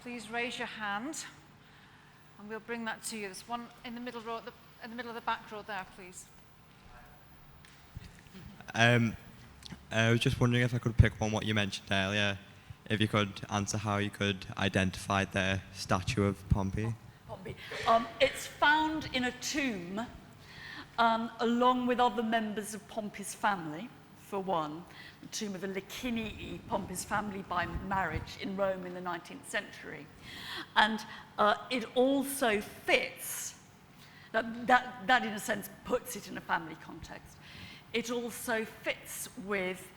Please raise your hand, and we'll bring that to you. There's one in the middle row, in the middle of the back row there, please. I was just wondering if I could pick on what you mentioned earlier, if you could answer how you could identify the statue of Pompey. Pompey. It's found in a tomb. Along with other members of Pompey's family, for one, the tomb of the Licinii, Pompey's family by marriage in Rome in the 19th century. And it also fits, that in a sense puts it in a family context. It also fits with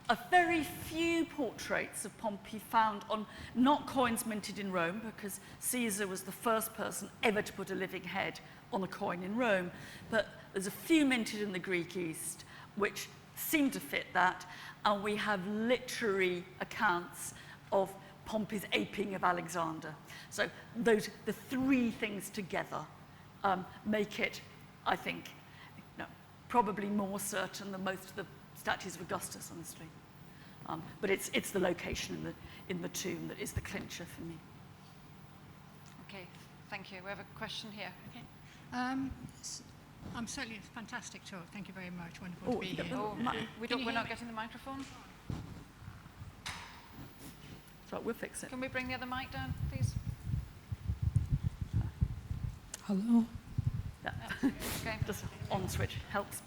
a very few portraits of Pompey found on, not coins minted in Rome, because Caesar was the first person ever to put a living head on a coin in Rome, but there's a few minted in the Greek East which seem to fit that, and we have literary accounts of Pompey's aping of Alexander. So the 3 things together make it, I think, probably more certain than most of the statues of Augustus, honestly. But it's the location in the tomb that is the clincher for me. Okay, thank you. We have a question here. Okay. I'm certainly, it's a fantastic talk. Thank you very much. Wonderful to be here. We're not getting the microphone. So we'll fix it. Can we bring the other mic down, please? Hello. Yeah. Okay. Just on switch helps.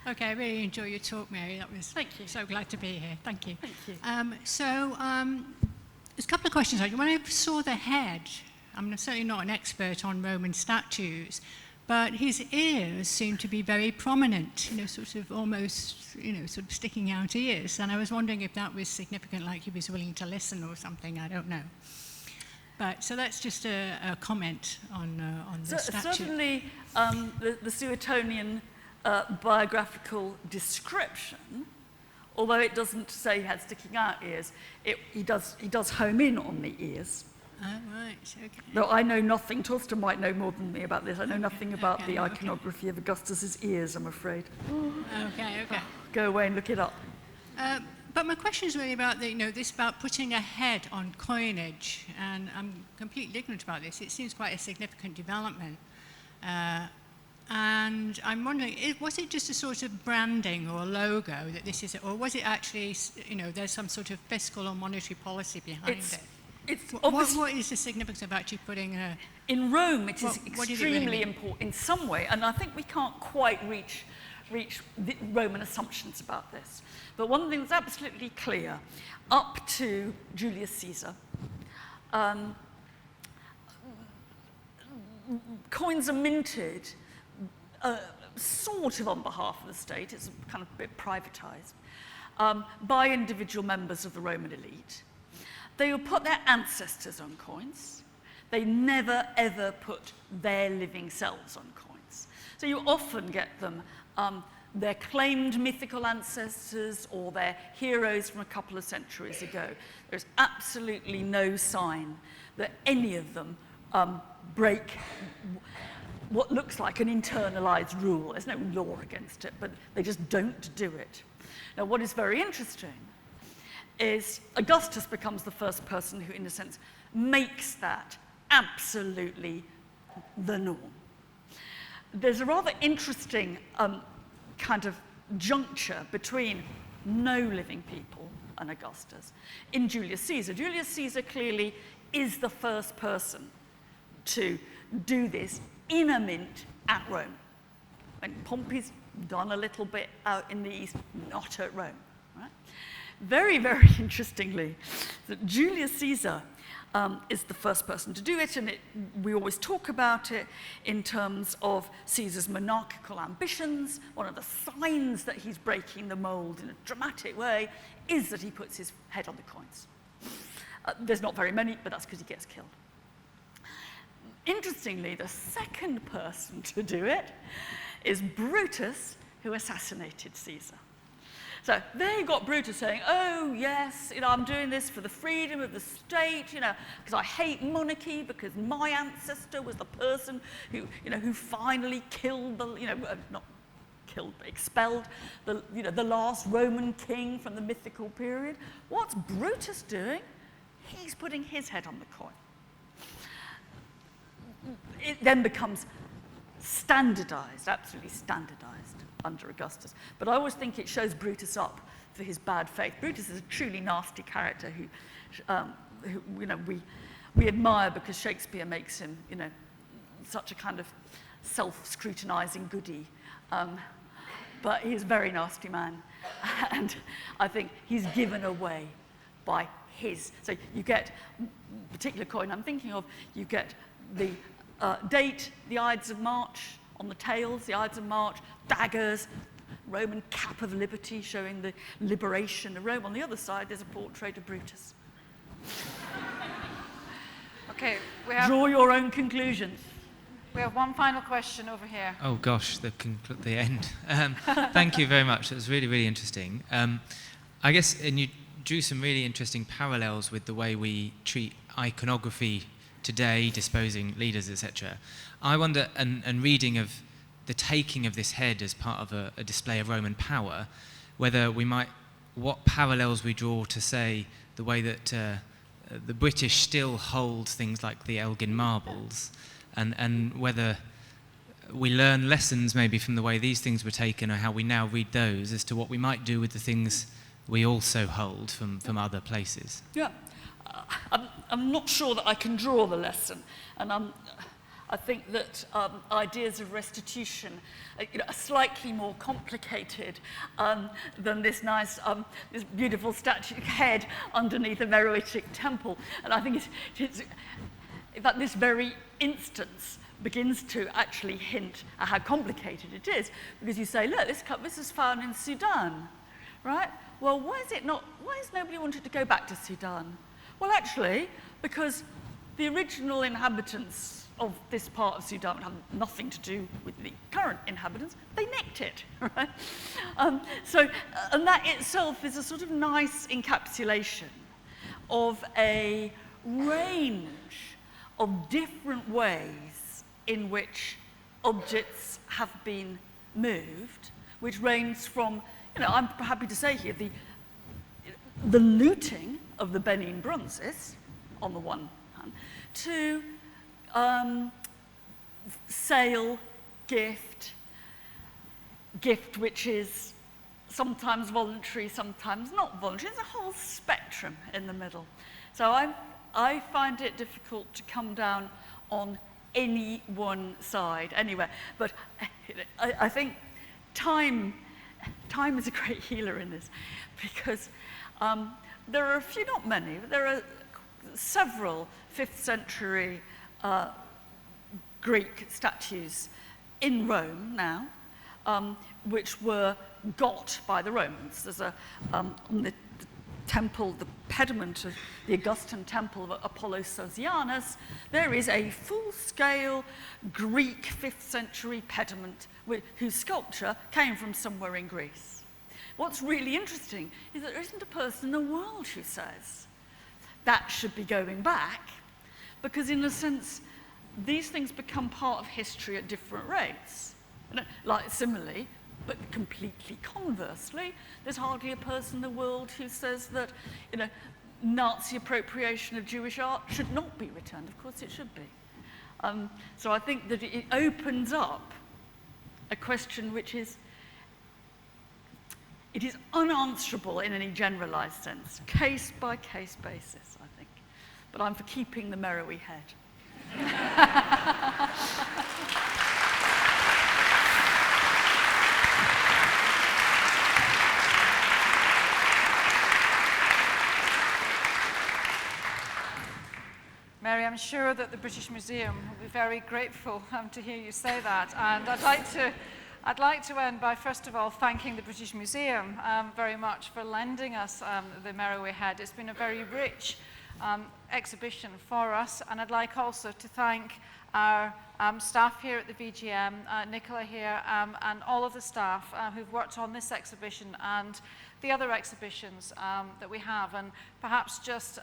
Okay, I really enjoy your talk, Mary. That was Thank you. so glad to be here. Thank you. Thank you. There's a couple of questions. When I saw the head, I'm certainly not an expert on Roman statues, but his ears seem to be very prominent, sort of almost, sort of sticking out ears. And I was wondering if that was significant, like he was willing to listen or something, I don't know. But so that's just a comment on the statue. Certainly, the Suetonian biographical description, although it doesn't say he had sticking out ears, he does home in on the ears. Oh, right, okay. Though I know nothing, Torsten might know more than me about this. I know nothing about the iconography of Augustus's ears, I'm afraid. Okay. Go away and look it up. But my question is really about this about putting a head on coinage, and I'm completely ignorant about this. It seems quite a significant development. And I'm wondering, was it just a sort of branding or logo that this is, or was it actually, there's some sort of fiscal or monetary policy behind it? What is the significance of actually putting a... In Rome, it is what does it extremely really mean? important in some way, and I think we can't quite reach the Roman assumptions about this. But one thing that's absolutely clear, up to Julius Caesar, coins are minted sort of on behalf of the state, it's kind of a bit privatized, by individual members of the Roman elite. They will put their ancestors on coins. They never, ever put their living selves on coins. So you often get them, their claimed mythical ancestors or their heroes from a couple of centuries ago. There's absolutely no sign that any of them break what looks like an internalized rule. There's no law against it, but they just don't do it. Now, what is very interesting is Augustus becomes the first person who, in a sense, makes that absolutely the norm. There's a rather interesting kind of juncture between no living people and Augustus in Julius Caesar. Julius Caesar clearly is the first person to do this in a mint at Rome. And Pompey's done a little bit out in the east, not at Rome. Right? Very, very interestingly, that Julius Caesar is the first person to do it, and we always talk about it in terms of Caesar's monarchical ambitions. One of the signs that he's breaking the mold in a dramatic way is that he puts his head on the coins. There's not very many, but that's because he gets killed. Interestingly, the second person to do it is Brutus, who assassinated Caesar. So there you've got Brutus saying, oh, yes, I'm doing this for the freedom of the state, because I hate monarchy, because my ancestor was the person who finally killed not killed, but expelled the last Roman king from the mythical period. What's Brutus doing? He's putting his head on the coin. It then becomes standardized, absolutely standardized under Augustus. But I always think it shows Brutus up for his bad faith. Brutus is a truly nasty character who we admire because Shakespeare makes him, such a kind of self-scrutinizing goody. But he's a very nasty man. And I think he's given away by his. So you get, particular coin I'm thinking of, you get the date, the Ides of March, on the tails, the Ides of March, daggers, Roman cap of liberty showing the liberation of Rome. On the other side, there's a portrait of Brutus. Okay, Draw your own conclusions. We have one final question over here. Oh gosh, the end. Thank you very much. That was really, really interesting. I guess, and you drew some really interesting parallels with the way we treat iconography today, disposing leaders, etc. I wonder, and reading of the taking of this head as part of a display of Roman power, whether what parallels we draw to, say, the way that the British still hold things like the Elgin marbles, and whether we learn lessons maybe from the way these things were taken, or how we now read those, as to what we might do with the things we also hold from other places. Yeah. I'm not sure that I can draw the lesson, and I think that ideas of restitution are slightly more complicated than this nice, this beautiful statue head underneath a Meroitic temple. And I think it's in fact, this very instance begins to actually hint at how complicated it is, because you say, look, this is found in Sudan, right? Well, why has nobody wanted to go back to Sudan? Well, actually, because the original inhabitants of this part of Sudan have nothing to do with the current inhabitants. They nicked it, right? And that itself is a sort of nice encapsulation of a range of different ways in which objects have been moved, which range from, I'm happy to say here, the looting of the Benin bronzes, on the one hand, to sale, gift which is sometimes voluntary, sometimes not voluntary. There's a whole spectrum in the middle. So I find it difficult to come down on any one side anywhere. But I think time is a great healer in this, because there are a few, not many, but there are several 5th century Greek statues in Rome now, which were got by the Romans. There's on the temple, the pediment of the Augustan temple of Apollo Sosianus, there is a full-scale Greek 5th century pediment whose sculpture came from somewhere in Greece. What's really interesting is that there isn't a person in the world who says that should be going back, because in a sense, these things become part of history at different rates. Like similarly, but completely conversely, there's hardly a person in the world who says that, Nazi appropriation of Jewish art should not be returned. Of course it should be. So I think that it opens up a question which is, it is unanswerable in any generalized sense, case by case basis, I think. But I'm for keeping the Meroë Head. Mary, I'm sure that the British Museum will be very grateful to hear you say that. And I'd like to end by, first of all, thanking the British Museum very much for lending us the Meroë Head. It's been a very rich exhibition for us. And I'd like also to thank our staff here at the VGM, Nicola here, and all of the staff who've worked on this exhibition and the other exhibitions that we have. And perhaps just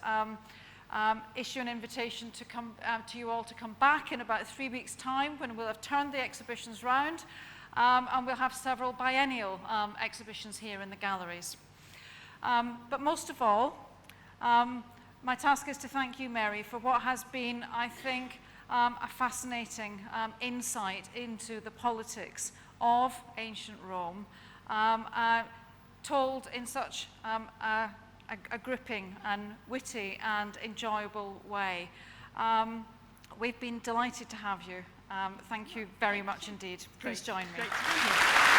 issue an invitation to come to you all to come back in about 3 weeks' time, when we'll have turned the exhibitions round, and we'll have several biennial exhibitions here in the galleries. But most of all, my task is to thank you, Mary, for what has been, I think, a fascinating insight into the politics of ancient Rome, told in such a gripping and witty and enjoyable way. We've been delighted to have you. Thank you very much indeed. Please join me. Great to be here.